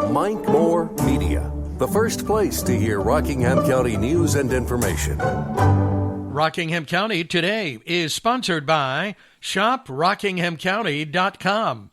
Mike Moore Media, the first place to hear Rockingham County news and information. Rockingham County Today is sponsored by ShopRockinghamCounty.com.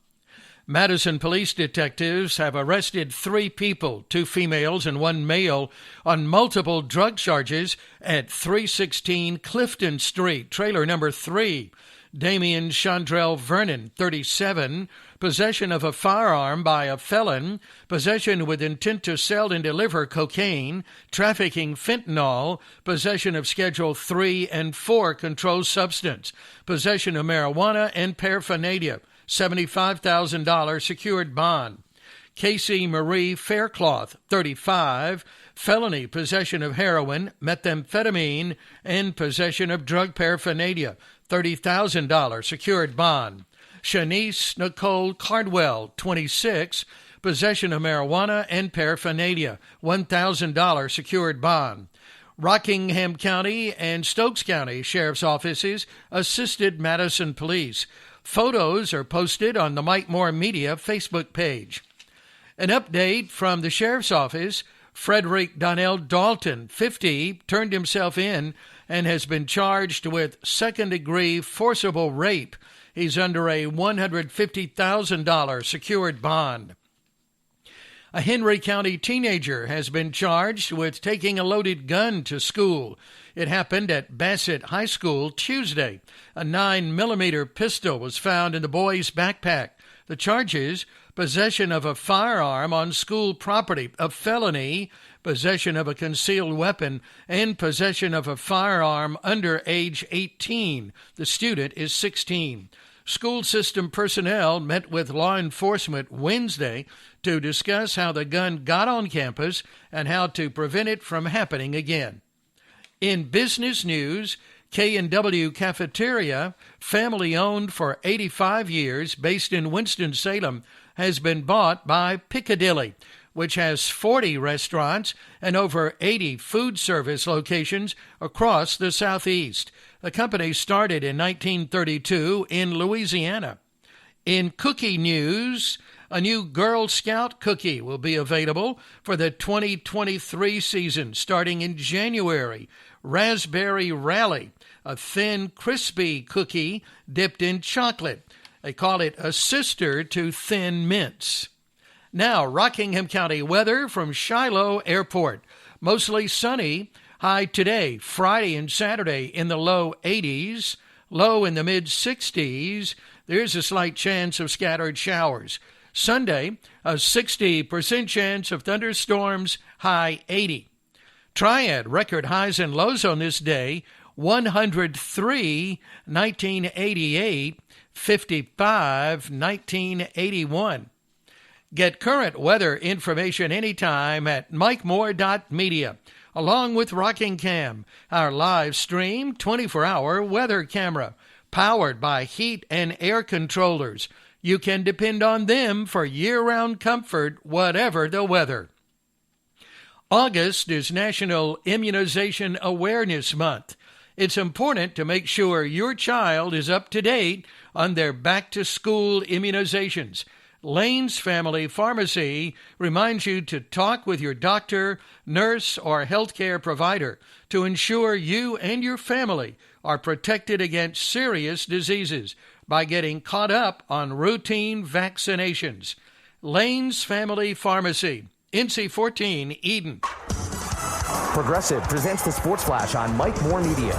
Madison Police detectives have arrested 3 people, 2 females and 1 male, on multiple drug charges at 316 Clifton Street, trailer number 3. Damian Chandrell Vernon, 37, possession of a firearm by a felon, possession with intent to sell and deliver cocaine, trafficking fentanyl, possession of Schedule 3 and 4 controlled substance, possession of marijuana and paraphernalia, $75,000 secured bond. Casey Marie Faircloth, 35, felony possession of heroin, methamphetamine, and possession of drug paraphernalia, $30,000 secured bond. Shanice Nicole Cardwell, 26, possession of marijuana and paraphernalia, $1,000 secured bond. Rockingham County and Stokes County Sheriff's Offices assisted Madison Police. Photos are posted on the Mike Moore Media Facebook page. An update from the Sheriff's Office: Frederick Donnell Dalton, 50, turned himself in and has been charged with second-degree forcible rape. He's under a $150,000 secured bond. A Henry County teenager has been charged with taking a loaded gun to school. It happened at Bassett High School Tuesday. A 9mm pistol was found in the boy's backpack. The charges: possession of a firearm on school property, a felony, possession of a concealed weapon, and possession of a firearm under age 18. The student is 16. School system personnel met with law enforcement Wednesday to discuss how the gun got on campus and how to prevent it from happening again. In business news, K&W Cafeteria, family-owned for 85 years, based in Winston-Salem, has been bought by Piccadilly, which has 40 restaurants and over 80 food service locations across the Southeast. The company started in 1932 in Louisiana. In cookie news, a new Girl Scout cookie will be available for the 2023 season starting in January. Raspberry Rally, a thin, crispy cookie dipped in chocolate. They call it a sister to Thin Mints. Now, Rockingham County weather from Shiloh Airport. Mostly sunny. High today, Friday and Saturday in the low 80s. Low in the mid-60s. There's a slight chance of scattered showers. Sunday, a 60% chance of thunderstorms. High 80. Triad record highs and lows on this day: 103, 1988, 55, 1981. Get current weather information anytime at mikemore.media, along with Rockingham, our live stream 24-hour weather camera, powered by heat and air controllers. You can depend on them for year-round comfort, whatever the weather. August is National Immunization Awareness Month. It's important to make sure your child is up to date on their back-to-school immunizations. Lane's Family Pharmacy reminds you to talk with your doctor, nurse, or healthcare provider to ensure you and your family are protected against serious diseases by getting caught up on routine vaccinations. Lane's Family Pharmacy, NC-14, Eden. Progressive presents the Sports Flash on Mike Moore Media.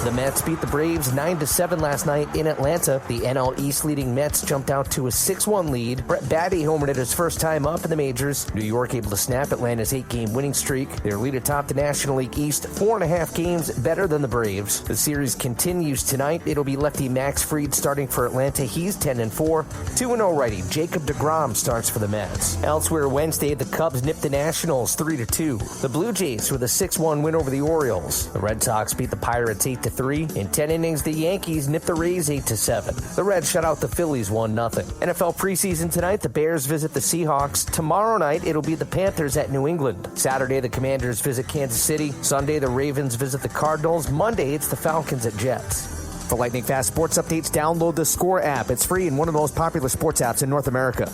The Mets beat the Braves 9-7 last night in Atlanta. The NL East leading Mets jumped out to a 6-1 lead. Brett Baty homered it his first time up in the majors. New York able to snap Atlanta's 8-game winning streak. Their lead atop the National League East, 4.5 games better than the Braves. The series continues tonight. It'll be lefty Max Fried starting for Atlanta. He's 10-4. 2-0 righty Jacob deGrom starts for the Mets. Elsewhere Wednesday, the Cubs nipped the Nationals 3-2. The Blue Jays with a 6-1 win over the Orioles. The Red Sox beat the Pirates 8-3. In 10 innings, the Yankees nipped the Rays 8-7. The Reds shut out the Phillies 1-0. NFL preseason tonight, the Bears visit the Seahawks. Tomorrow night, it'll be the Panthers at New England. Saturday, the Commanders visit Kansas City. Sunday, the Ravens visit the Cardinals. Monday, it's the Falcons at Jets. For lightning fast sports updates, download the Score app. It's free and one of the most popular sports apps in North America.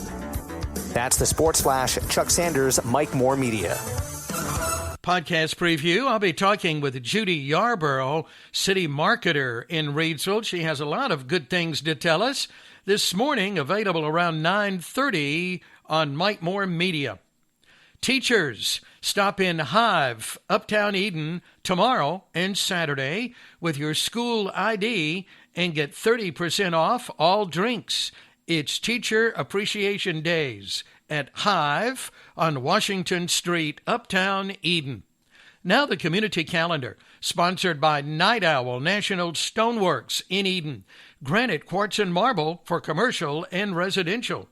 That's the Sports Flash. Chuck Sanders, Mike Moore Media. Podcast preview. I'll be talking with Judy Yarborough, city marketer in Reidsville. She has a lot of good things to tell us. This morning, available around 9:30 on Mike Moore Media. Teachers, stop in Hive, Uptown Eden, tomorrow and Saturday with your school ID and get 30% off all drinks. It's Teacher Appreciation Days at Hive on Washington Street, Uptown Eden. Now the community calendar, sponsored by Night Owl National Stoneworks in Eden. Granite, quartz, and marble for commercial and residential.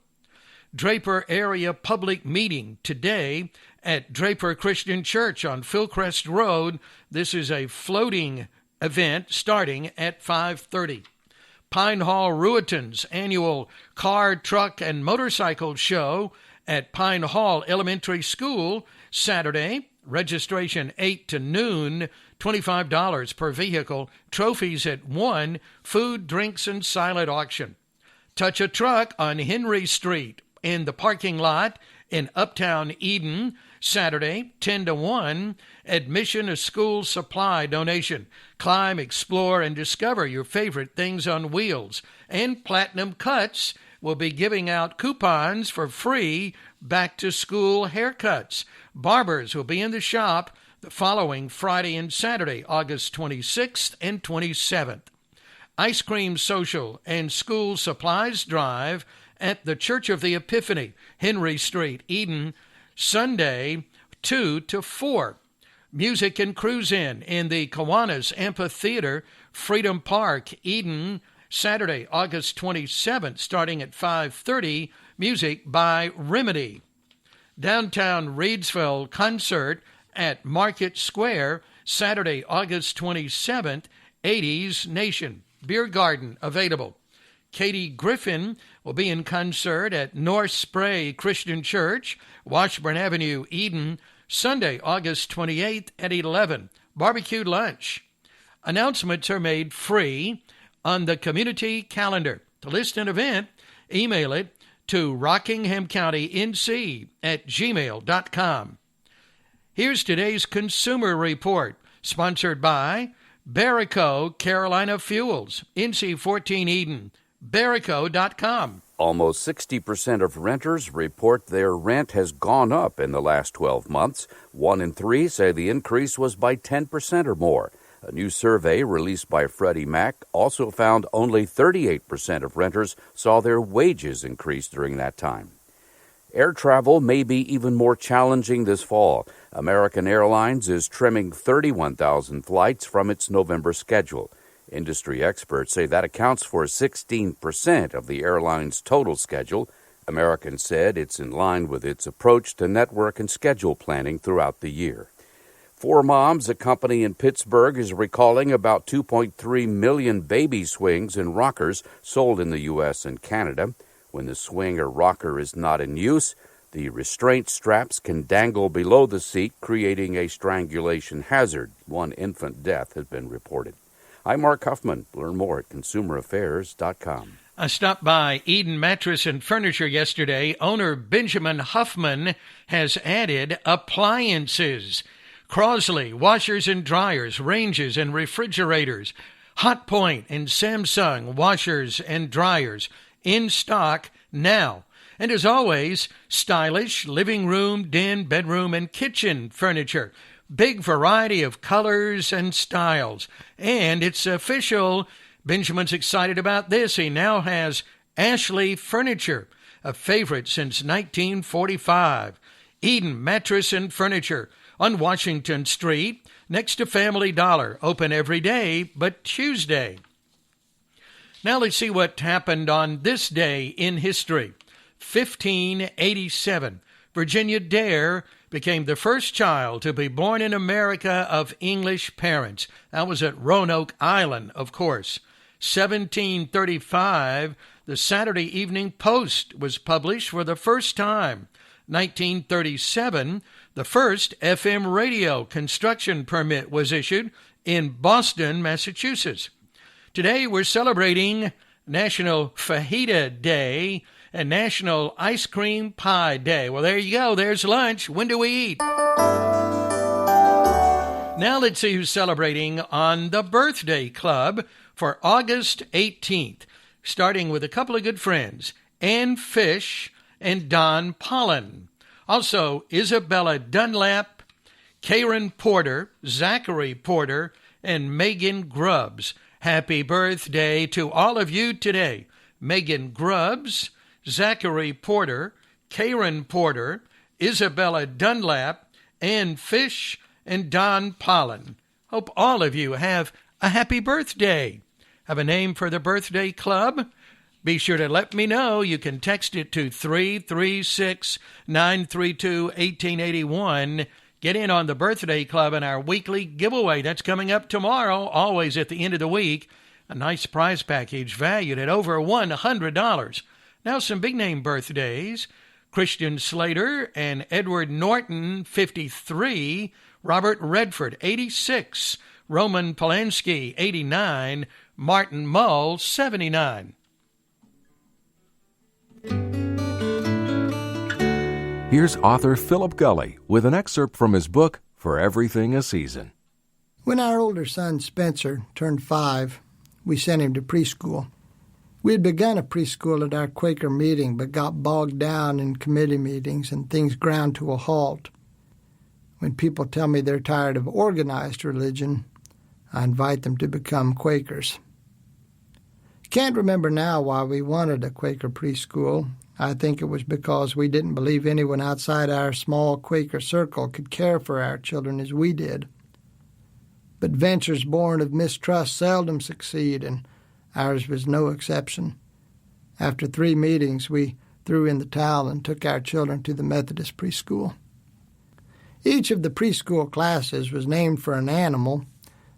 Draper Area Public Meeting today at Draper Christian Church on Fillcrest Road. This is a floating event starting at 5:30. Pine Hall Ruetan's annual car, truck, and motorcycle show at Pine Hall Elementary School Saturday. Registration 8 to noon, $25 per vehicle. Trophies at 1, food, drinks, and silent auction. Touch a Truck on Henry Street in the parking lot in Uptown Eden, Saturday, 10 to 1. Admission, a school supply donation. Climb, explore, and discover your favorite things on wheels. And Platinum Cuts will be giving out coupons for free back-to-school haircuts. Barbers will be in the shop the following Friday and Saturday, August 26th and 27th. Ice Cream Social and School Supplies Drive at the Church of the Epiphany, Henry Street, Eden, Sunday, 2 to 4. Music and Cruise-In in the Kiwanis Amphitheater, Freedom Park, Eden, Saturday, August 27th, starting at 5:30. Music by Remedy. Downtown Reidsville concert at Market Square, Saturday, August 27th, 80s Nation. Beer garden available. Katie Griffin will be in concert at North Spray Christian Church, Washburn Avenue, Eden, Sunday, August 28th at 11. Barbecue lunch. Announcements are made free on the community calendar. To list an event, email it to rockinghamcountync@gmail.com. Here's today's Consumer Report, sponsored by Barrico Carolina Fuels, NC14 Eden, Barrico.com. Almost 60% of renters report their rent has gone up in the last 12 months. 1 in 3 say the increase was by 10% or more. A new survey released by Freddie Mac also found only 38% of renters saw their wages increase during that time. Air travel may be even more challenging this fall. American Airlines is trimming 31,000 flights from its November schedule. Industry experts say that accounts for 16% of the airline's total schedule. American said it's in line with its approach to network and schedule planning throughout the year. For Moms, a company in Pittsburgh, is recalling about 2.3 million baby swings and rockers sold in the U.S. and Canada. When the swing or rocker is not in use, the restraint straps can dangle below the seat, creating a strangulation hazard. 1 infant death has been reported. I'm Mark Huffman. Learn more at consumeraffairs.com. I stopped by Eden Mattress and Furniture yesterday. Owner Benjamin Huffman has added appliances. Crosley, washers and dryers, ranges and refrigerators, Hot Point and Samsung washers and dryers in stock now. And as always, stylish living room, den, bedroom, and kitchen furniture. Big variety of colors and styles. And it's official. Benjamin's excited about this. He now has Ashley Furniture, a favorite since 1945. Eden Mattress and Furniture on Washington Street, next to Family Dollar, open every day but Tuesday. Now let's see what happened on this day in history. 1587, Virginia Dare became the first child to be born in America of English parents. That was at Roanoke Island, of course. 1735, the Saturday Evening Post was published for the first time. 1937, the first FM radio construction permit was issued in Boston, Massachusetts. Today we're celebrating National Fajita Day, and National Ice Cream Pie Day. Well, there you go. There's lunch. When do we eat? Now let's see who's celebrating on the Birthday Club for August 18th, starting with a couple of good friends, Ann Fish and Don Pollen. Also, Isabella Dunlap, Karen Porter, Zachary Porter, and Megan Grubbs. Happy birthday to all of you today. Megan Grubbs, Zachary Porter, Karen Porter, Isabella Dunlap, Ann Fish, and Don Pollen. Hope all of you have a happy birthday. Have a name for the birthday club? Be sure to let me know. You can text it to 336-932-1881. Get in on the birthday club and our weekly giveaway. That's coming up tomorrow, always at the end of the week. A nice prize package valued at over $100. Now some big-name birthdays. Christian Slater and Edward Norton, 53. Robert Redford, 86. Roman Polanski, 89. Martin Mull, 79. Here's author Philip Gulley with an excerpt from his book, For Everything a Season. When our older son Spencer turned 5, we sent him to preschool. We had begun a preschool at our Quaker meeting, but got bogged down in committee meetings and things ground to a halt. When people tell me they're tired of organized religion, I invite them to become Quakers. Can't remember now why we wanted a Quaker preschool. I think it was because we didn't believe anyone outside our small Quaker circle could care for our children as we did. But ventures born of mistrust seldom succeed, and ours was no exception. After 3 meetings, we threw in the towel and took our children to the Methodist preschool. Each of the preschool classes was named for an animal.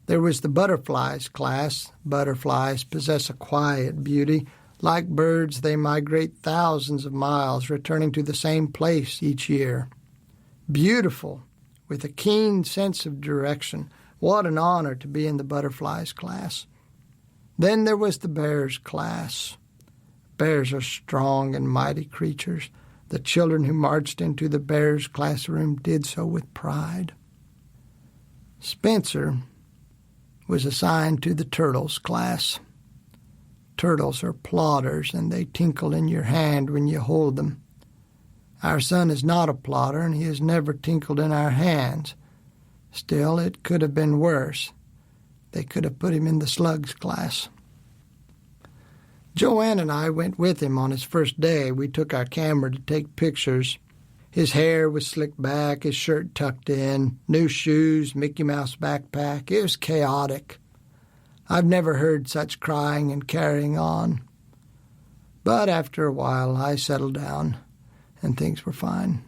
There was the butterflies class. Butterflies possess a quiet beauty. Like birds, they migrate thousands of miles, returning to the same place each year. Beautiful, with a keen sense of direction. What an honor to be in the butterflies class. Then there was the bears class. Bears are strong and mighty creatures. The children who marched into the bears classroom did so with pride. Spencer was assigned to the turtles class. Turtles are plotters, and they tinkle in your hand when you hold them. Our son is not a plotter, and he has never tinkled in our hands. Still, it could have been worse. They could have put him in the slugs class. Joanne and I went with him on his first day. We took our camera to take pictures. His hair was slicked back, his shirt tucked in, new shoes, Mickey Mouse backpack. It was chaotic. I've never heard such crying and carrying on. But after a while, I settled down, and things were fine.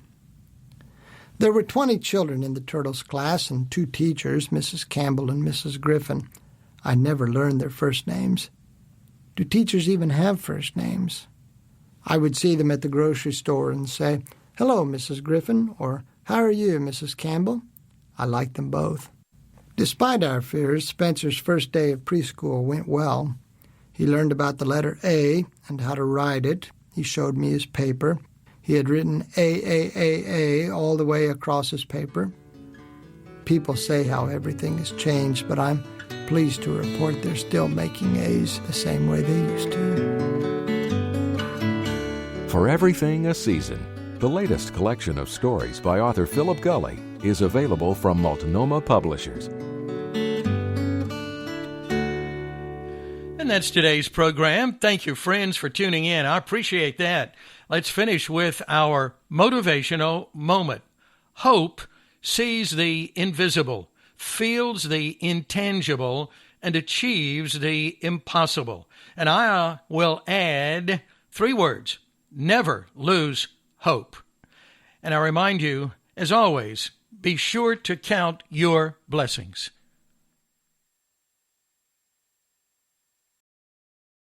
There were 20 children in the Turtles class and 2 teachers, Mrs. Campbell and Mrs. Griffin. I never learned their first names. Do teachers even have first names? I would see them at the grocery store and say, "Hello, Mrs. Griffin," or "How are you, Mrs. Campbell?" I liked them both. Despite our fears, Spencer's first day of preschool went well. He learned about the letter A and how to write it. He showed me his paper. He had written A all the way across his paper. People say how everything has changed, but I'm pleased to report they're still making A's the same way they used to. For Everything a Season, the latest collection of stories by author Philip Gulley is available from Multnomah Publishers. And that's today's program. Thank you, friends, for tuning in. I appreciate that. Let's finish with our motivational moment. Hope sees the invisible, feels the intangible, and achieves the impossible. And I will add 3 words: never lose hope. And I remind you, as always, be sure to count your blessings.